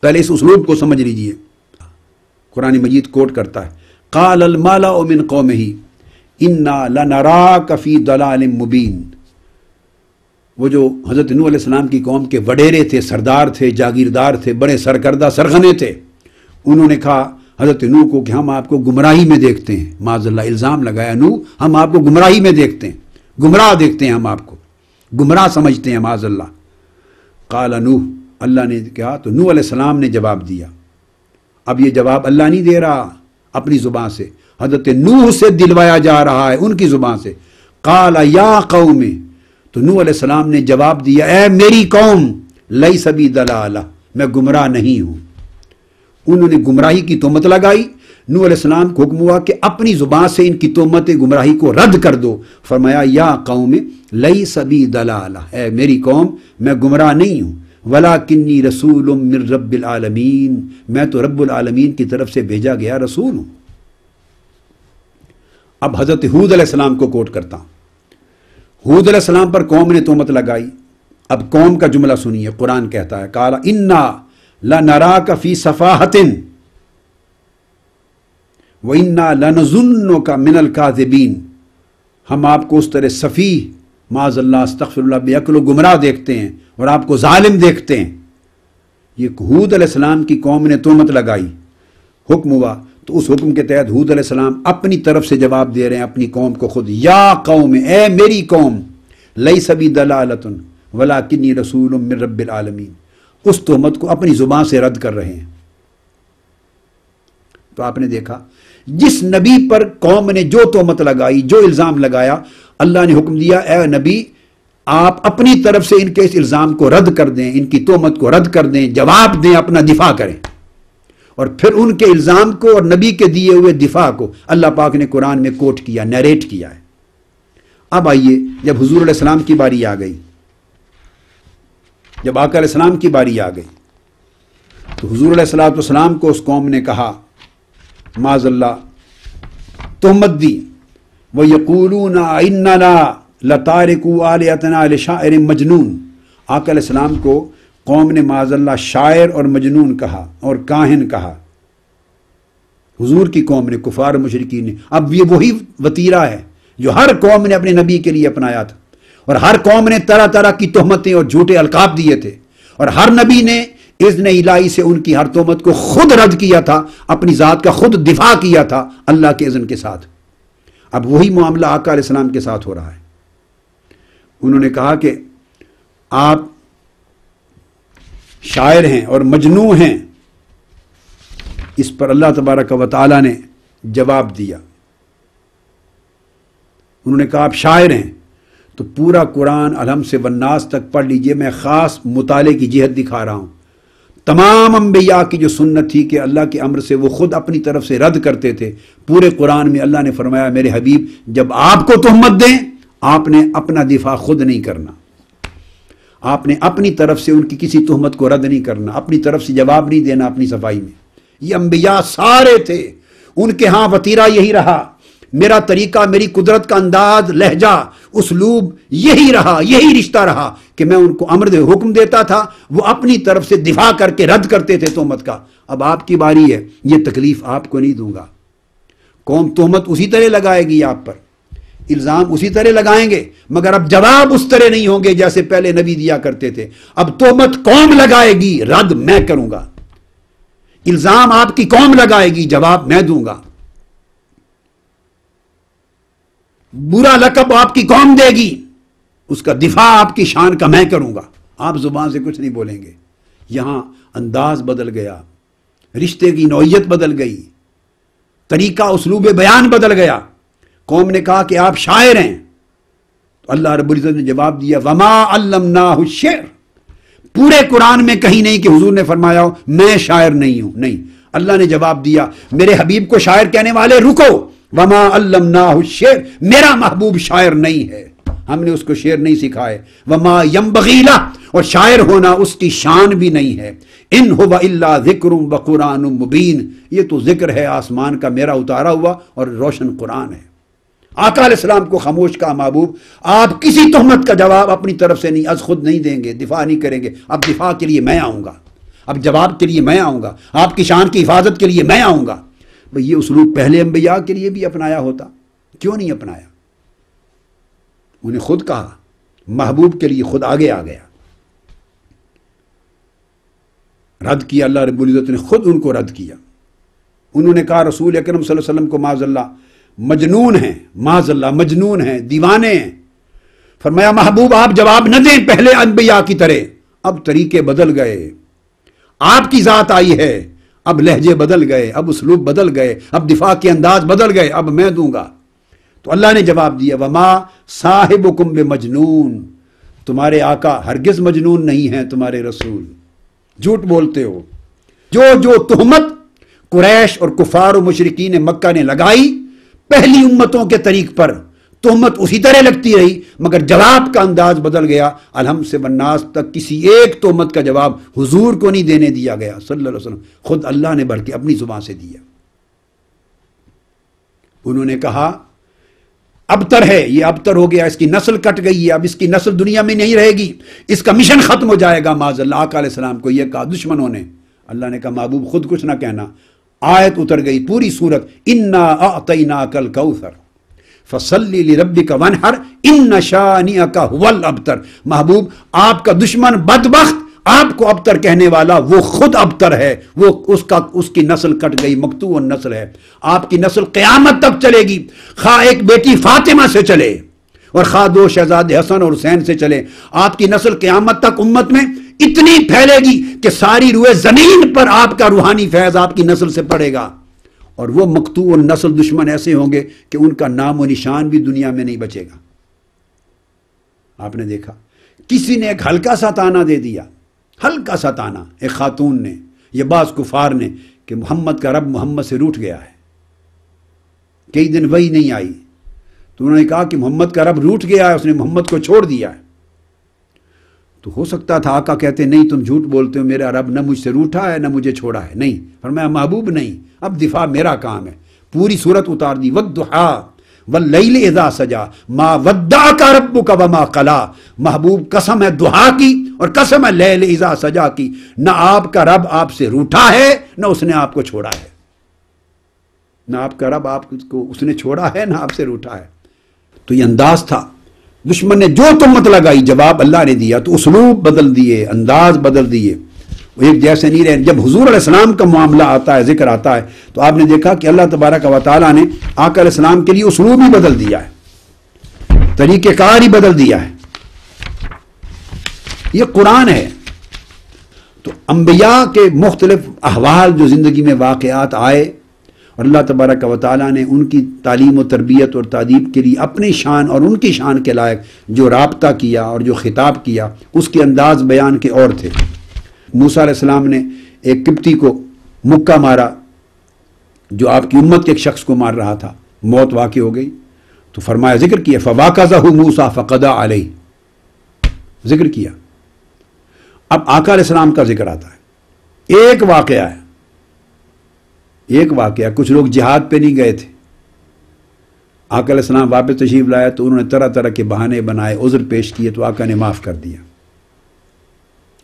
پہلے اس اسلوب کو سمجھ لیجئے. قرآن مجید کوٹ کرتا ہے قال الملأ من قومه انا لنراک فی ضلال مبین. وہ جو حضرت نوح علیہ السلام کی قوم کے وڈیرے تھے، سردار تھے، جاگیردار تھے، بڑے سرکردہ سرغنے تھے، انہوں نے کہا حضرت نوح کو کہ ہم آپ کو گمراہی میں دیکھتے ہیں. معاذ اللہ الزام لگایا نوح ہم آپ کو گمراہی میں دیکھتے ہیں، گمراہ دیکھتے ہیں، ہم آپ کو گمراہ سمجھتے ہیں معاذ اللہ. قال نوح، اللہ نے کہا تو نوح علیہ السلام نے جواب دیا. اب یہ جواب اللہ نہیں دے رہا اپنی زبان سے، حضرت نوح سے دلوایا جا رہا ہے ان کی زبان سے. قال یا قوم، تو نوح علیہ السلام نے جواب دیا اے میری قوم، لیس بی ضلالہ، میں گمراہ نہیں ہوں. انہوں نے گمراہی کی تہمت لگائی. نوح علیہ السلام کو حکم ہوا کہ اپنی زبان سے ان کی تہمت گمراہی کو رد کر دو. فرمایا یا قوم لیس بی ضلالہ، اے میری قوم میں گمراہ نہیں ہوں، ولکنی رسول من رب العالمین، میں تو رب العالمین کی طرف سے بھیجا گیا رسول ہوں. اب حضرت ہود علیہ السلام کو کوٹ کرتا ہوں. ہود علیہ السلام پر قوم نے تہمت لگائی. اب قوم کا جملہ سنیے، قرآن کہتا ہے قال انا لنراک فی صفاحۃ وانا لنظنک من الکاذبین. ہم آپ کو اس طرح سفیہ، معاذ اللہ استغفر اللہ، بے عقل و گمراہ دیکھتے ہیں اور آپ کو ظالم دیکھتے ہیں. یہ ہود علیہ السلام کی قوم نے تہمت لگائی. حکم ہوا تو اس حکم کے تحت ہود علیہ السلام اپنی طرف سے جواب دے رہے ہیں اپنی قوم کو خود. یا قوم، اے میری قوم، لیس بی ضلالۃ ولکنی رسول من رب العالمین. اس تہمت کو اپنی زبان سے رد کر رہے ہیں. تو آپ نے دیکھا جس نبی پر قوم نے جو تہمت لگائی، جو الزام لگایا، اللہ نے حکم دیا اے نبی آپ اپنی طرف سے ان کے اس الزام کو رد کر دیں، ان کی تہمت کو رد کر دیں، جواب دیں، اپنا دفاع کریں. اور پھر ان کے الزام کو اور نبی کے دیے ہوئے دفاع کو اللہ پاک نے قرآن میں کوٹ کیا، نیریٹ کیا ہے. اب آئیے جب حضور علیہ السلام کی باری آ گئی، جب آقا علیہ السلام کی باری آ گئی تو حضور علیہ السلام کو اس قوم نے کہا معاذ اللہ تہمت دی. وَيَقُولُونَ إِنَّنَا لَتَارِكُوا آلِهَتَنَا لِشَاعِرٍ مَجْنُونٍ. آقا علیہ السلام کو قوم نے معاذ اللہ شاعر اور مجنون کہا اور کاہن کہا. حضور کی قوم نے، کفار مشرکین نے. اب یہ وہی وتیرہ ہے جو ہر قوم نے اپنے نبی کے لیے اپنایا تھا، اور ہر قوم نے طرح طرح کی تہمتیں اور جھوٹے القاب دیے تھے، اور ہر نبی نے اذن الہی سے ان کی ہر تہمت کو خود رد کیا تھا، اپنی ذات کا خود دفاع کیا تھا اللہ کے اذن کے ساتھ. اب وہی معاملہ آقا علیہ السلام کے ساتھ ہو رہا ہے. انہوں نے کہا کہ آپ شاعر ہیں اور مجنون ہیں. اس پر اللہ تبارک و تعالی نے جواب دیا. انہوں نے کہا آپ شاعر ہیں تو پورا قرآن الحمد سے والناس تک پڑھ لیجئے. میں خاص مطالعے کی جہت دکھا رہا ہوں. تمام انبیاء کی جو سنت تھی کہ اللہ کے امر سے وہ خود اپنی طرف سے رد کرتے تھے، پورے قرآن میں اللہ نے فرمایا میرے حبیب جب آپ کو تہمت دیں آپ نے اپنا دفاع خود نہیں کرنا، آپ نے اپنی طرف سے ان کی کسی تہمت کو رد نہیں کرنا، اپنی طرف سے جواب نہیں دینا اپنی صفائی میں. یہ انبیاء سارے تھے، ان کے ہاں وتیرہ یہی رہا، میرا طریقہ، میری قدرت کا انداز، لہجہ، اسلوب یہی رہا، یہی رشتہ رہا کہ میں ان کو امر حکم دیتا تھا، وہ اپنی طرف سے دفاع کر کے رد کرتے تھے تہمت کا. اب آپ کی باری ہے، یہ تکلیف آپ کو نہیں دوں گا. قوم تہمت اسی طرح لگائے گی آپ پر، الزام اسی طرح لگائیں گے، مگر اب جواب اس طرح نہیں ہوں گے جیسے پہلے نبی دیا کرتے تھے. اب تہمت قوم لگائے گی، رد میں کروں گا. الزام آپ کی قوم لگائے گی، جواب میں دوں گا. برا لقب آپ کی قوم دے گی، اس کا دفاع آپ کی شان کا میں کروں گا. آپ زبان سے کچھ نہیں بولیں گے. یہاں انداز بدل گیا، رشتے کی نوعیت بدل گئی، طریقہ اسلوب بیان بدل گیا. قوم نے کہا کہ آپ شاعر ہیں تو اللہ رب العزت نے جواب دیا وما علمناہ الشعر. پورے قرآن میں کہیں نہیں کہ حضور نے فرمایا ہو میں شاعر نہیں ہوں، نہیں. اللہ نے جواب دیا میرے حبیب کو شاعر کہنے والے رکو، وما علمناہ الشعر، میرا محبوب شاعر نہیں ہے، ہم نے اس کو شعر نہیں سکھائے. وما ینبغی لہ، اور شاعر ہونا اس کی شان بھی نہیں ہے. ان ہوا الا ذکر و قرآن مبین، یہ تو ذکر ہے آسمان کا میرا اتارا ہوا اور روشن قرآن ہے. آقا علیہ السلام کو خاموش کا محبوب، آپ کسی تہمت کا جواب اپنی طرف سے نہیں، از خود نہیں دیں گے، دفاع نہیں کریں گے. اب دفاع کے لیے میں آؤں گا، اب جواب کے لیے میں آؤں گا، آپ کی شان کی حفاظت کے لیے میں آؤں گا۔ بھئی یہ اسلوب پہلے انبیاء کے لیے بھی اپنایا ہوتا، کیوں نہیں اپنایا؟ انہیں خود کہا، محبوب کے لیے خود آگے آ گیا، رد کیا، اللہ رب العزت نے خود ان کو رد کیا۔ انہوں نے کہا رسول اکرم صلی اللہ علیہ وسلم کو معاذ اللہ مجنون ہیں، معاذ اللہ مجنون ہیں، دیوانے ہیں۔ فرمایا محبوب آپ جواب نہ دیں پہلے انبیاء کی طرح، اب طریقے بدل گئے، آپ کی ذات آئی ہے، اب لہجے بدل گئے، اب اسلوب بدل گئے، اب دفاع کے انداز بدل گئے، اب میں دوں گا۔ تو اللہ نے جواب دیا وما صاحبکم بمجنون، تمہارے آقا ہرگز مجنون نہیں ہیں، تمہارے رسول جھوٹ بولتے ہو۔ جو تہمت قریش اور کفار و مشرکین مکہ نے لگائی پہلی امتوں کے طریق پر، تہمت اسی طرح لگتی رہی، مگر جواب کا انداز بدل گیا۔ الحمد سے والناس تک کسی ایک تہمت کا جواب حضور کو نہیں دینے دیا گیا صلی اللہ علیہ وسلم، خود اللہ نے بلکہ اپنی زبان سے دیا۔ انہوں نے کہا ابتر ہے، یہ ابتر ہو گیا، اس کی نسل کٹ گئی ہے، اب اس کی نسل دنیا میں نہیں رہے گی، اس کا مشن ختم ہو جائے گا معاذ اللہ۔ آقا علیہ السلام کو یہ کہا دشمنوں نے۔ اللہ نے کہا محبوب خود کچھ نہ کہنا، آیت اتر گئی پوری سورت، انا اعطیناک الکوثر فصلی لربک وانحر ان شانئک هو الابتر۔ محبوب آپ کا دشمن بدبخت، آپ کو ابتر کہنے والا وہ خود ابتر ہے، وہ اس کی نسل کٹ گئی، مقطوع النسل ہے۔ آپ کی نسل قیامت تک چلے گی، خواہ ایک بیٹی فاطمہ سے چلے اور خواہ دو شہزادے حسن اور حسین سے چلے، آپ کی نسل قیامت تک امت میں اتنی پھیلے گی کہ ساری روئے زمین پر آپ کا روحانی فیض آپ کی نسل سے پڑے گا، اور وہ مقطوع النسل دشمن ایسے ہوں گے کہ ان کا نام و نشان بھی دنیا میں نہیں بچے گا۔ آپ نے دیکھا کسی نے ایک ہلکا سا تانا دے دیا، ہلکا سا تانا ایک خاتون نے یا بعض کفار نے کہ محمد کا رب محمد سے روٹھ گیا ہے، کئی دن وہی نہیں آئی، تو انہوں نے کہا کہ محمد کا رب روٹھ گیا ہے، اس نے محمد کو چھوڑ دیا ہے۔ تو ہو سکتا تھا آقا کہتے نہیں تم جھوٹ بولتے ہو، میرا رب نہ مجھ سے روٹھا ہے نہ مجھے چھوڑا ہے، نہیں، فرمایا محبوب نہیں، اب دفاع میرا کام ہے۔ پوری صورت اتار دی، والضحیٰ واللیل اذا سجا ما ودعک ربک وما قلی۔ محبوب قسم ہے دعا کی اور قسم ہے لیل اذا سجا کی، نہ آپ کا رب آپ سے روٹھا ہے نہ اس نے آپ کو چھوڑا ہے، نہ آپ کا رب آپ کو اس نے چھوڑا ہے نہ آپ سے روٹھا ہے۔ تو یہ انداز تھا، دشمن نے جو تہمت لگائی جواب اللہ نے دیا، تو اسلوب بدل دیے، انداز بدل دیے، وہ ایک جیسے نہیں رہے۔ جب حضور علیہ السلام کا معاملہ آتا ہے، ذکر آتا ہے، تو آپ نے دیکھا کہ اللہ تبارک و تعالیٰ نے آقا علیہ السلام کے لیے اسلوب ہی بدل دیا ہے، طریقہ کار ہی بدل دیا ہے۔ یہ قرآن ہے۔ تو انبیاء کے مختلف احوال جو زندگی میں واقعات آئے اور اللہ تبارک و تعالیٰ نے ان کی تعلیم و تربیت اور تعدیب کے لیے اپنی شان اور ان کی شان کے لائق جو رابطہ کیا اور جو خطاب کیا، اس کے انداز بیان کے اور تھے۔ موسیٰ علیہ السلام نے ایک قبطی کو مکہ مارا جو آپ کی امت کے ایک شخص کو مار رہا تھا، موت واقع ہو گئی، تو فرمایا ذکر کیا فَوَاكَزَهُ مُوسَىٰ فَقَضَىٰ عَلَيْهِ، ذکر کیا۔ اب آقا علیہ السلام کا ذکر آتا ہے، ایک واقعہ ہے، ایک واقعہ، کچھ لوگ جہاد پہ نہیں گئے تھے، آقا علیہ السلام واپس تشریف لائے تو انہوں نے طرح طرح کے بہانے بنائے، عذر پیش کیے، تو آقا نے معاف کر دیا۔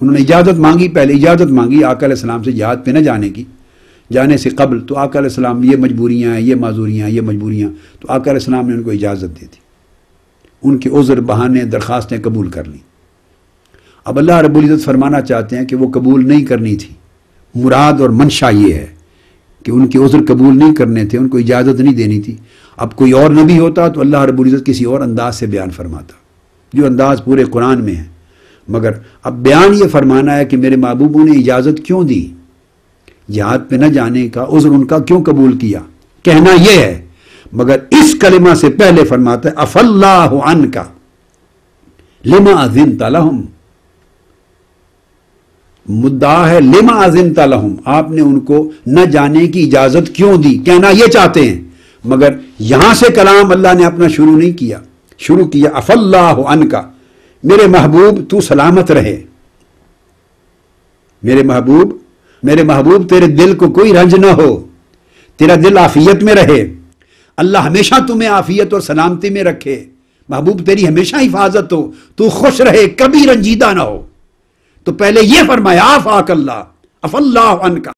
انہوں نے اجازت مانگی، پہلے اجازت مانگی آقا علیہ السلام سے جہاد پہ نہ جانے کی، جانے سے قبل، تو آقا علیہ السلام یہ مجبوریاں ہیں، یہ معذوریاں، یہ مجبوریاں، تو آقا علیہ السلام نے ان کو اجازت دے دی، ان کے عذر بہانے درخواستیں قبول کر لیں۔ اب اللہ رب العزت فرمانا چاہتے ہیں کہ وہ قبول نہیں کرنی تھی، مراد اور منشا یہ ہے کہ ان کے عذر قبول نہیں کرنے تھے، ان کو اجازت نہیں دینی تھی۔ اب کوئی اور نبی ہوتا تو اللہ رب العزت کسی اور انداز سے بیان فرماتا، جو انداز پورے قرآن میں ہے، مگر اب بیان یہ فرمانا ہے کہ میرے محبوبوں نے اجازت کیوں دی، جہاد پہ نہ جانے کا عذر ان کا کیوں قبول کیا، کہنا یہ ہے، مگر اس کلمہ سے پہلے فرماتا ہے عفا اللہ عنک لما اذنت لہم، مدعا ہے لما اذنت لہم، آپ نے ان کو نہ جانے کی اجازت کیوں دی، کہنا یہ چاہتے ہیں، مگر یہاں سے کلام اللہ نے اپنا شروع نہیں کیا، شروع کیا عفا اللہ عنک، میرے محبوب تو سلامت رہے، میرے محبوب تیرے دل کو کوئی رنج نہ ہو، تیرا دل عافیت میں رہے، اللہ ہمیشہ تمہیں عافیت اور سلامتی میں رکھے، محبوب تیری ہمیشہ حفاظت ہو، تو خوش رہے، کبھی رنجیدہ نہ ہو۔ تو پہلے یہ فرمایا آفاک اللہ، اف اللہ عنک